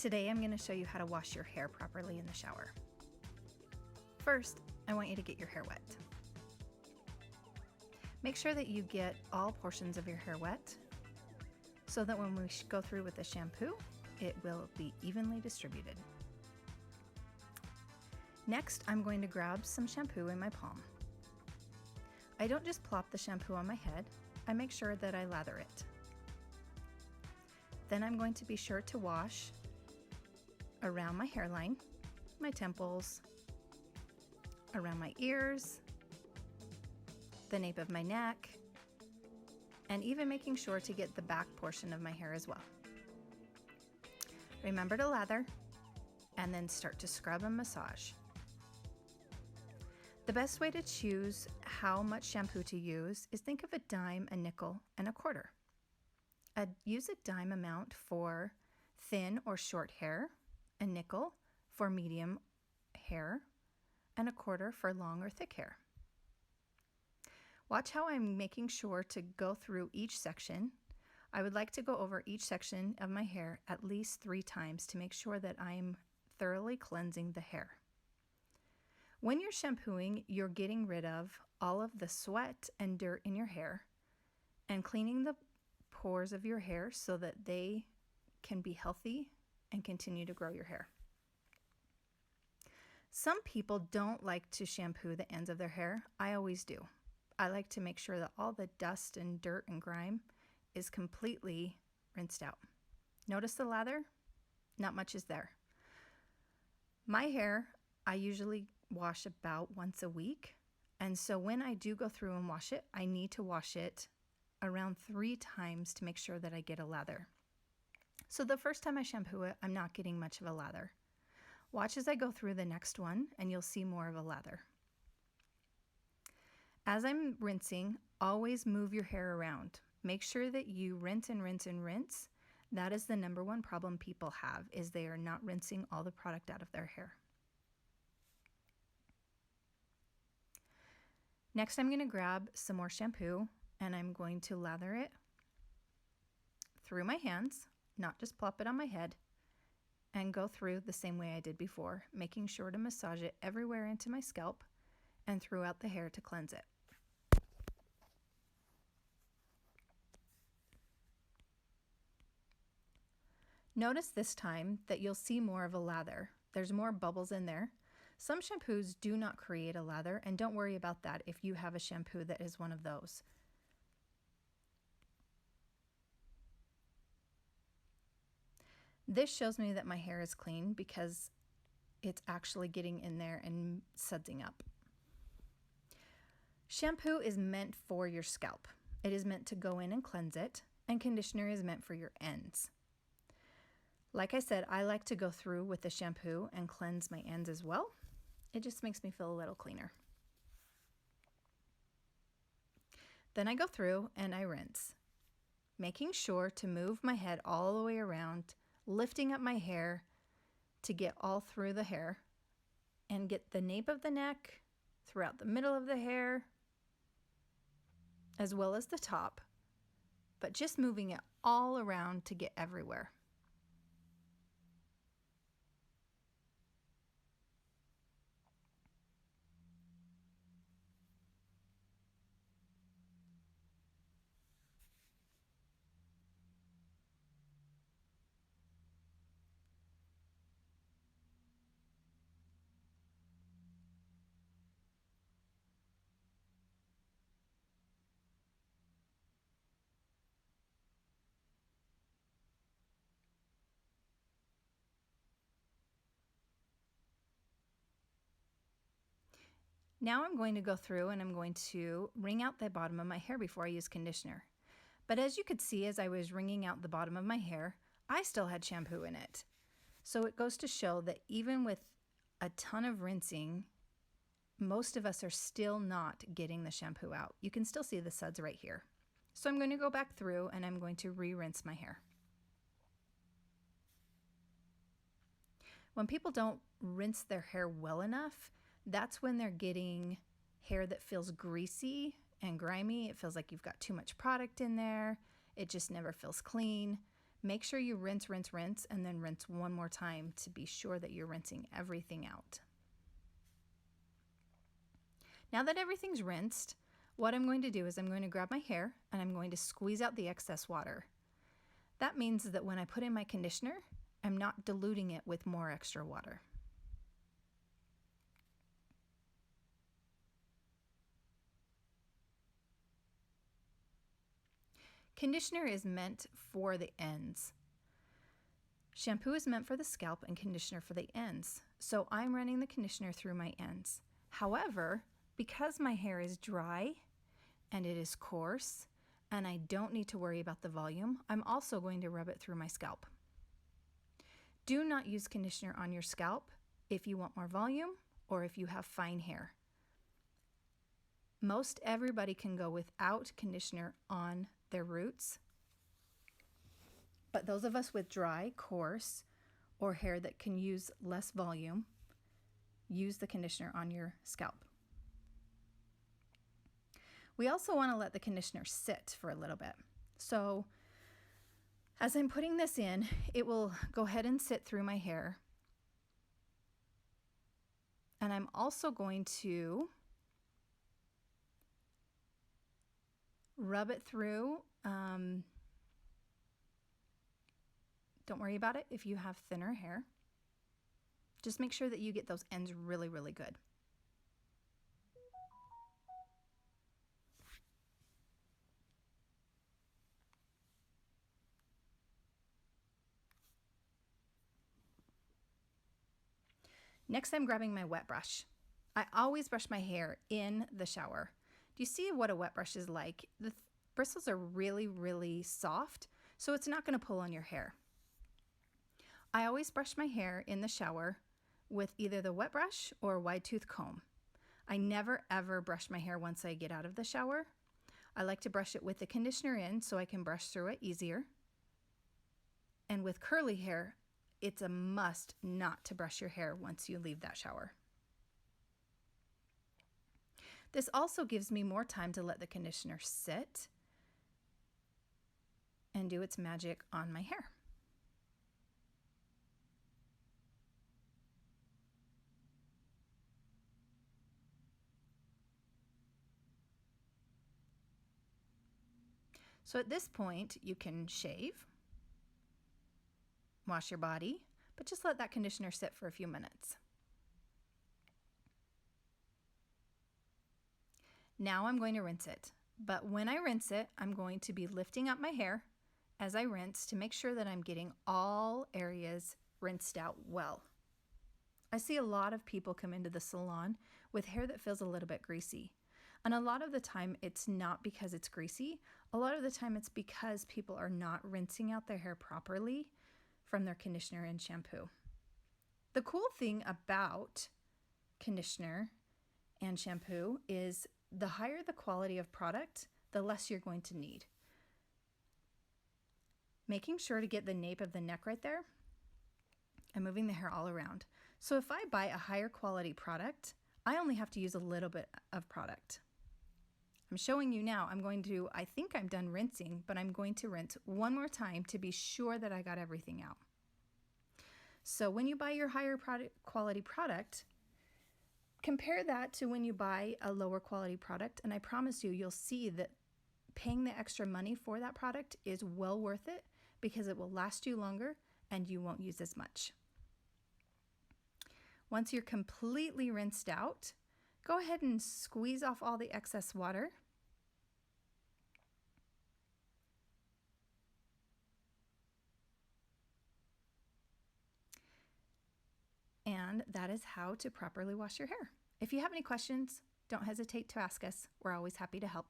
Today I'm going to show you how to wash your hair properly in the shower. First, I want you to get your hair wet. Make sure that you get all portions of your hair wet so that when we go through with the shampoo, it will be evenly distributed. Next, I'm going to grab some shampoo in my palm. I don't just plop the shampoo on my head, I make sure that I lather it. Then I'm going to be sure to wash around my hairline, my temples, around my ears, the nape of my neck, and even making sure to get the back portion of my hair as well. Remember to lather and then start to scrub and massage. The best way to choose how much shampoo to use is think of a dime, a nickel, and a quarter. Use a dime amount for thin or short hair, a nickel for medium hair, and a quarter for long or thick hair. Watch how I'm making sure to go through each section. I would like to go over each section of my hair at least 3 times to make sure that I'm thoroughly cleansing the hair. When you're shampooing, you're getting rid of all of the sweat and dirt in your hair and cleaning the pores of your hair so that they can be healthy and continue to grow your hair. Some people don't like to shampoo the ends of their hair. I always do. I like to make sure that all the dust and dirt and grime is completely rinsed out. Notice the lather? Not much is there. My hair, I usually wash about once a week. And so when I do go through and wash it, I need to wash it around 3 times to make sure that I get a lather. So the first time I shampoo it, I'm not getting much of a lather. Watch as I go through the next one and you'll see more of a lather. As I'm rinsing, always move your hair around. Make sure that you rinse and rinse and rinse. That is the number one problem people have, is they are not rinsing all the product out of their hair. Next, I'm going to grab some more shampoo and I'm going to lather it through my hands, not just plop it on my head, and go through the same way I did before, making sure to massage it everywhere into my scalp and throughout the hair to cleanse it. Notice this time that you'll see more of a lather. There's more bubbles in there. Some shampoos do not create a lather, and don't worry about that if you have a shampoo that is one of those. This shows me that my hair is clean because it's actually getting in there and sudsing up. Shampoo is meant for your scalp. It is meant to go in and cleanse it, and conditioner is meant for your ends. Like I said, I like to go through with the shampoo and cleanse my ends as well. It just makes me feel a little cleaner. Then I go through and I rinse, making sure to move my head all the way around, lifting up my hair to get all through the hair and get the nape of the neck, throughout the middle of the hair, as well as the top, but just moving it all around to get everywhere. Now I'm going to go through and I'm going to wring out the bottom of my hair before I use conditioner. But as you could see, as I was wringing out the bottom of my hair, I still had shampoo in it. So it goes to show that even with a ton of rinsing, most of us are still not getting the shampoo out. You can still see the suds right here. So I'm going to go back through and I'm going to re-rinse my hair. When people don't rinse their hair well enough, that's when they're getting hair that feels greasy and grimy. It feels like you've got too much product in there. It just never feels clean Make sure you rinse, rinse, rinse, and then rinse one more time to be sure that you're rinsing everything out. Now that everything's rinsed, what I'm going to do is I'm going to grab my hair and I'm going to squeeze out the excess water. That means that when I put in my conditioner, I'm not diluting it with more extra water. Conditioner is meant for the ends. Shampoo is meant for the scalp and conditioner for the ends. So I'm running the conditioner through my ends. However, because my hair is dry and it is coarse and I don't need to worry about the volume, I'm also going to rub it through my scalp. Do not use conditioner on your scalp if you want more volume or if you have fine hair. Most everybody can go without conditioner on their roots, but those of us with dry, coarse, or hair that can use less volume, use the conditioner on your scalp. We also want to let the conditioner sit for a little bit. So as I'm putting this in, it will go ahead and sit through my hair. And I'm also going to rub it through. Don't worry about it if you have thinner hair. Just make sure that you get those ends really, really good. Next, I'm grabbing my wet brush. I always brush my hair in the shower. Do you see what a wet brush is like? The bristles are really, really soft, so it's not going to pull on your hair. I always brush my hair in the shower with either the wet brush or a wide tooth comb. I never ever brush my hair once I get out of the shower. I like to brush it with the conditioner in so I can brush through it easier. And with curly hair, it's a must not to brush your hair once you leave that shower. This also gives me more time to let the conditioner sit and do its magic on my hair. So at this point, you can shave, wash your body, but just let that conditioner sit for a few minutes. Now I'm going to rinse it, but when I rinse it, I'm going to be lifting up my hair as I rinse to make sure that I'm getting all areas rinsed out well. I see a lot of people come into the salon with hair that feels a little bit greasy. And a lot of the time it's not because it's greasy. A lot of the time it's because people are not rinsing out their hair properly from their conditioner and shampoo. The cool thing about conditioner and shampoo is the higher the quality of product, the less you're going to need. Making sure to get the nape of the neck right there and moving the hair all around. So if I buy a higher quality product, I only have to use a little bit of product. I'm showing you now, I think I'm done rinsing, but I'm going to rinse one more time to be sure that I got everything out. So when you buy your higher quality product, compare that to when you buy a lower quality product, and I promise you, you'll see that paying the extra money for that product is well worth it because it will last you longer and you won't use as much. Once you're completely rinsed out, go ahead and squeeze off all the excess water. And that is how to properly wash your hair. If you have any questions, don't hesitate to ask us. We're always happy to help.